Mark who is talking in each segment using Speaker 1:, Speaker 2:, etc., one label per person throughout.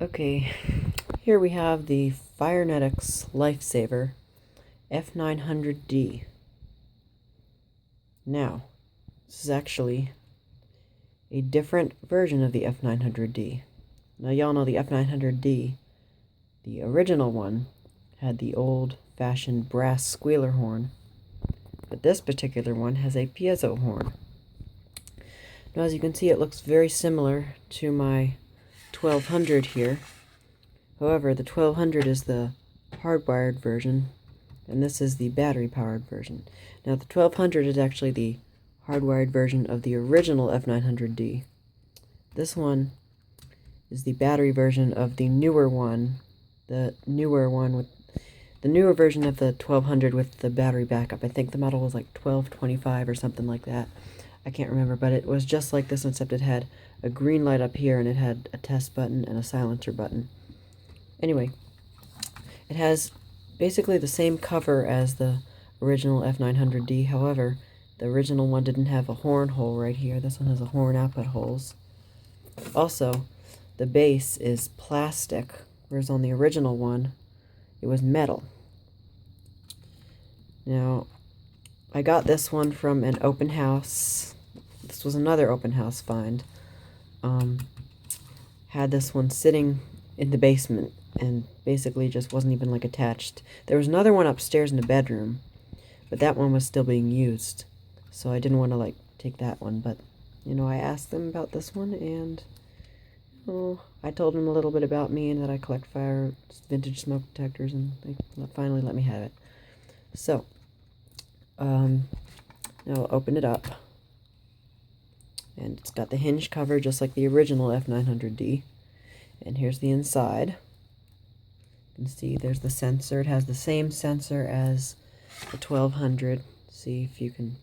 Speaker 1: Okay, here we have the Fyrnetics Lifesaver F-900D. Now, this is actually a different version of the F-900D. Now, y'all know the F-900D, the original one, had the old-fashioned brass squealer horn, but this particular one has a piezo horn. Now, as you can see, it looks very similar to my 1200 here. However, the 1200 is the hardwired version, and this is the battery-powered version. Now, the 1200 is actually the hardwired version of the original F-900D. This one is the battery version of the newer one, the newer version of the 1200 with the battery backup. I think the model was like 1225 or something like that. I can't remember, but it was just like this, except it had a green light up here, and it had a test button and a silencer button. Anyway, it has basically the same cover as the original F-900D. However, the original one didn't have a horn hole right here. This one has a horn output holes. Also, the base is plastic, whereas on the original one, it was metal. Now, I got this one from an open house. This was another open house find. Had this one sitting in the basement and basically just wasn't even like attached. There was another one upstairs in the bedroom, but that one was still being used, so I didn't want to like take that one. But you know, I asked them about this one, and I told them a little bit about me and that I collect vintage smoke detectors, and they finally let me have it. So now I'll open it up, and it's got the hinge cover just like the original F-900D. And here's the inside. You can see there's the sensor. It has the same sensor as the 1200. See if you can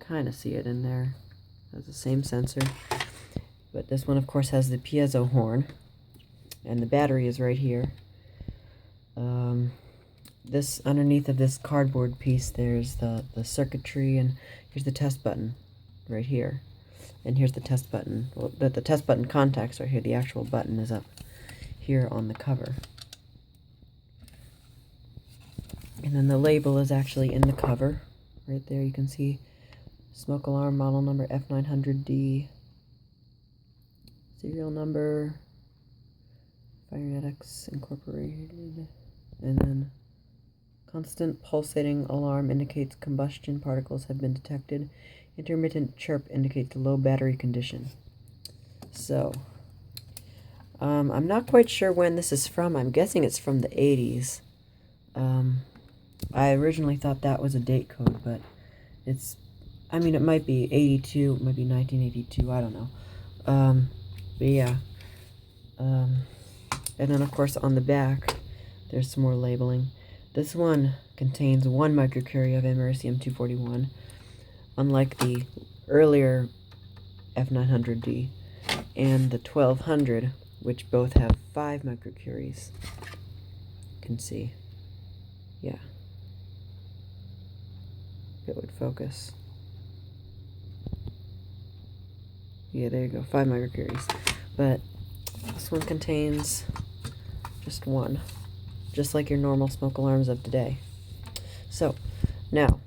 Speaker 1: kind of see it in there. It has the same sensor. But this one, of course, has the piezo horn. And the battery is right here. This underneath of this cardboard piece, there's the circuitry, and here's the test button right here. And here's the test button. Well, the test button contacts are here. The actual button is up here on the cover. And then the label is actually in the cover. Right there you can see smoke alarm model number F-900D. Serial number, Fyrnetics Incorporated. And then constant pulsating alarm indicates combustion particles have been detected. Intermittent chirp indicates low battery condition. So, I'm not quite sure when this is from. I'm guessing it's from the 80s. I originally thought that was a date code, but I mean, it might be 82, it might be 1982, I don't know. But yeah. And then, of course, on the back, there's some more labeling. This one contains 1 microcurie of americium-241. Unlike the earlier F-900D and the 1200, which both have 5 microcuries. You can see. Yeah. If it would focus. Yeah, there you go, 5 microcuries. But this one contains just 1. Just like your normal smoke alarms of today. So, now,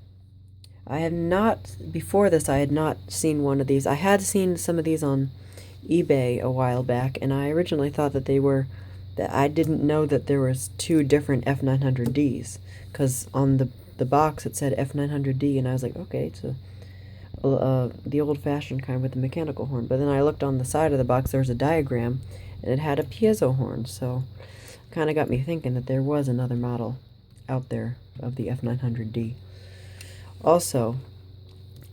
Speaker 1: I have not, before this, I had not seen one of these. I had seen some of these on eBay a while back, and I originally thought that that I didn't know that there was 2 different F-900Ds, because on the box it said F-900D, and I was like, okay, it's the old-fashioned kind with the mechanical horn. But then I looked on the side of the box, there was a diagram, and it had a piezo horn, so it kind of got me thinking that there was another model out there of the F-900D. Also,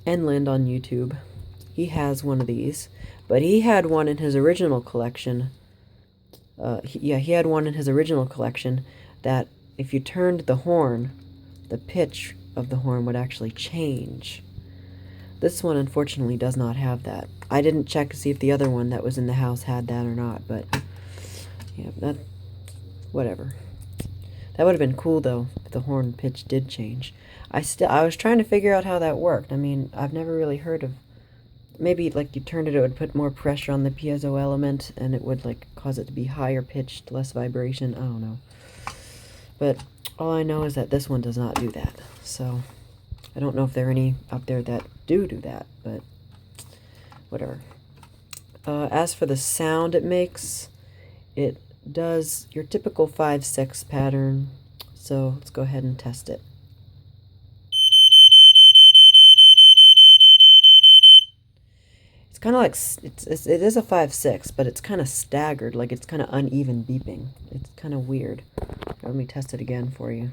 Speaker 1: Enland on YouTube, he has one of these, but he had one in his original collection. He had one in his original collection that if you turned the horn, the pitch of the horn would actually change. This one, unfortunately, does not have that. I didn't check to see if the other one that was in the house had that or not, but yeah, whatever. That would have been cool, though, if the horn pitch did change. I was trying to figure out how that worked. I mean, I've never really heard of maybe like you turned it, it would put more pressure on the piezo element, and it would like cause it to be higher pitched, less vibration. I don't know. But all I know is that this one does not do that. So I don't know if there are any out there that do that, but whatever. As for the sound it makes, it does your typical 5/6 pattern. So let's go ahead and test it. It's kind of like, it is a 5/6, but it's kind of staggered, like it's kind of uneven beeping. It's kind of weird. Let me test it again for you.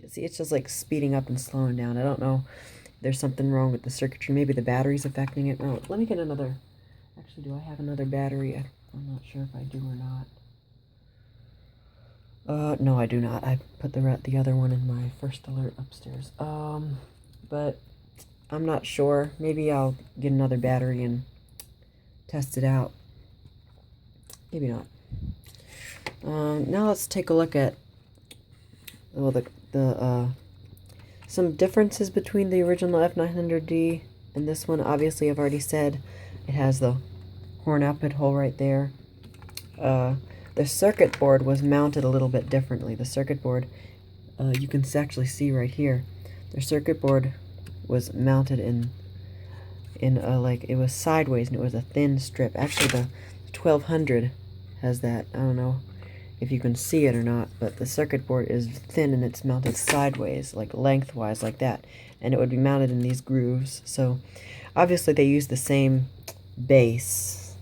Speaker 1: See, it's just like speeding up and slowing down. I don't know if there's something wrong with the circuitry. Maybe the battery's affecting it. Oh, let me get another. Actually, do I have another battery? I'm not sure if I do or not. No, I do not. I put the other one in my first alert upstairs. But I'm not sure. Maybe I'll get another battery and test it out. Maybe not. Now let's take a look at some differences between the original F-900D and this one. Obviously, I've already said it has the horn output hole right there. The circuit board was mounted a little bit differently. The circuit board, you can actually see right here, the circuit board was mounted in like, it was sideways, and it was a thin strip. Actually, the 1200 has that. I don't know if you can see it or not, but the circuit board is thin and it's mounted sideways, like lengthwise, like that, and it would be mounted in these grooves. So obviously they use the same base,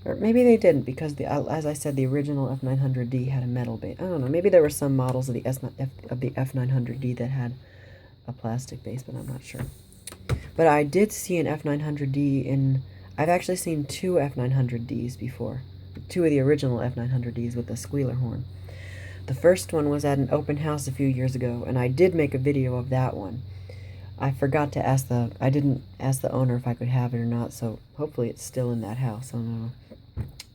Speaker 1: or maybe they didn't, because as I said, the original F-900D had a metal base. I don't know, maybe there were some models of the F-900D that had a plastic base, but I'm not sure. But I did see an F-900D I've actually seen two F-900Ds before. Two of the original F-900Ds with the squealer horn. The first one was at an open house a few years ago, and I did make a video of that one. I forgot to ask I didn't ask the owner if I could have it or not, so hopefully it's still in that house. I don't know.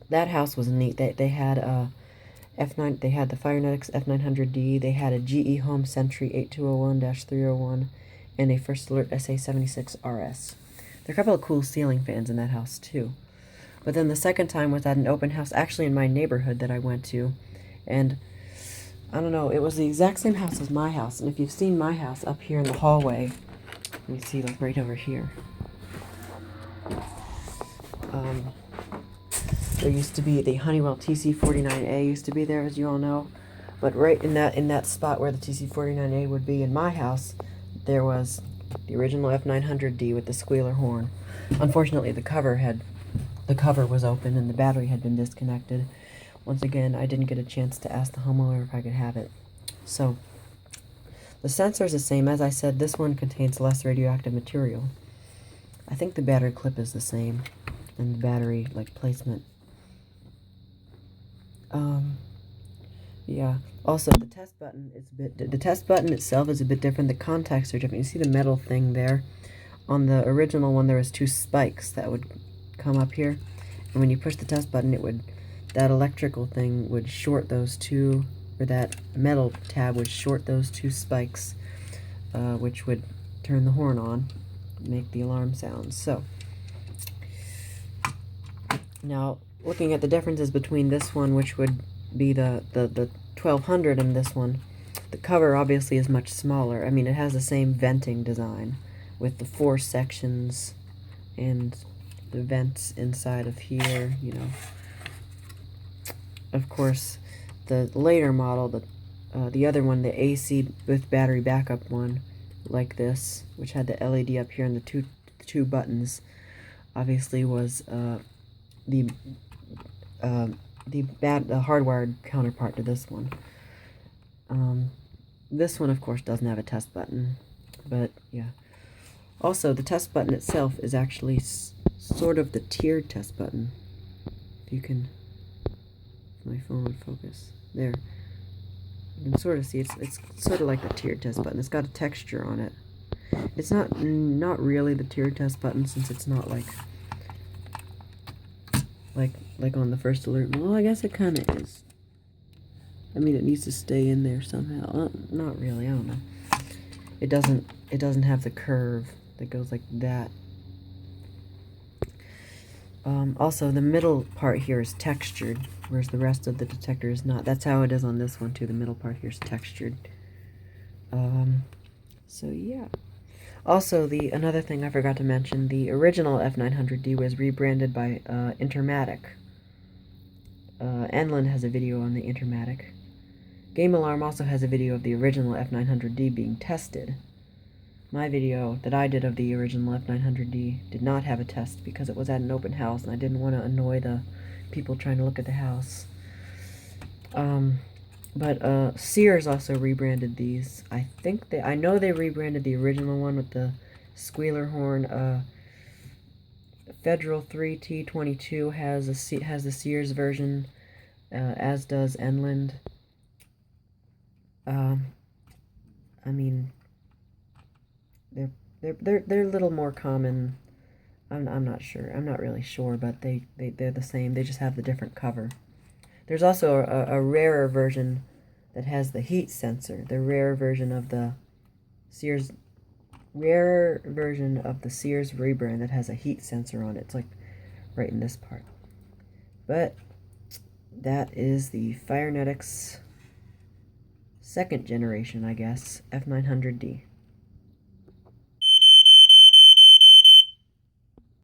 Speaker 1: That house was neat. They had they had the Fyrnetics F-900D, they had a GE Home Sentry 8201-301, and a First Alert SA76 RS. There are a couple of cool ceiling fans in that house too. But then the second time was at an open house, actually in my neighborhood that I went to, and I don't know, it was the exact same house as my house. And if you've seen my house up here in the hallway, let me see, like right over here, there used to be the Honeywell TC49A used to be there, as you all know. But right in that spot where the TC49A would be in my house, there was the original F-900D with the squealer horn. Unfortunately, the cover was open and the battery had been disconnected. Once again, I didn't get a chance to ask the homeowner if I could have it. So the sensor is the same. As I said, this one contains less radioactive material. I think the battery clip is the same, and the battery placement. Yeah. Also, the test button is the test button itself is a bit different. The contacts are different. You see the metal thing there? On the original one, there was two spikes that would come up here, and when you push the test button, that electrical thing would short those two, or that metal tab would short those two spikes, which would turn the horn on, make the alarm sounds. So now, looking at the differences between this one, which would be the 1200, and this one, the cover obviously is much smaller. I mean, it has the same venting design with the 4 sections and the vents inside of here, you know. Of course, the later model, the other one, the AC with battery backup one, like this, which had the LED up here and the two buttons, obviously was the hardwired counterpart to this one. This one, of course, doesn't have a test button, but yeah. Also, the test button itself is actually sort of the tiered test button. If you can, if my phone would focus there, you can sort of see it's sort of like the tiered test button. It's got a texture on it. It's not really the tiered test button, since it's not like on the First Alert. Well, I guess it kind of is. I mean, it needs to stay in there somehow. Not really, I don't know. it doesn't have the curve that goes like that. Also, the middle part here is textured, whereas the rest of the detector is not. That's how it is on this one too. The middle part here is textured. So yeah. Also, another thing I forgot to mention, the original F-900D was rebranded by Intermatic. Enlund has a video on the Intermatic. Game Alarm also has a video of the original F-900D being tested. My video that I did of the original F-900D did not have a test because it was at an open house and I didn't want to annoy the people trying to look at the house. But Sears also rebranded these. I know they rebranded the original one with the squealer horn. Federal 3T22 has the Sears version, as does Enlund. I mean, they're a little more common. I'm not sure. I'm not really sure, but they're the same. They just have the different cover. There's also a rarer version that has the heat sensor. The rarer version of the Sears rebrand that has a heat sensor on it. It's like right in this part. But that is the Fyrnetics second generation, I guess, F900D.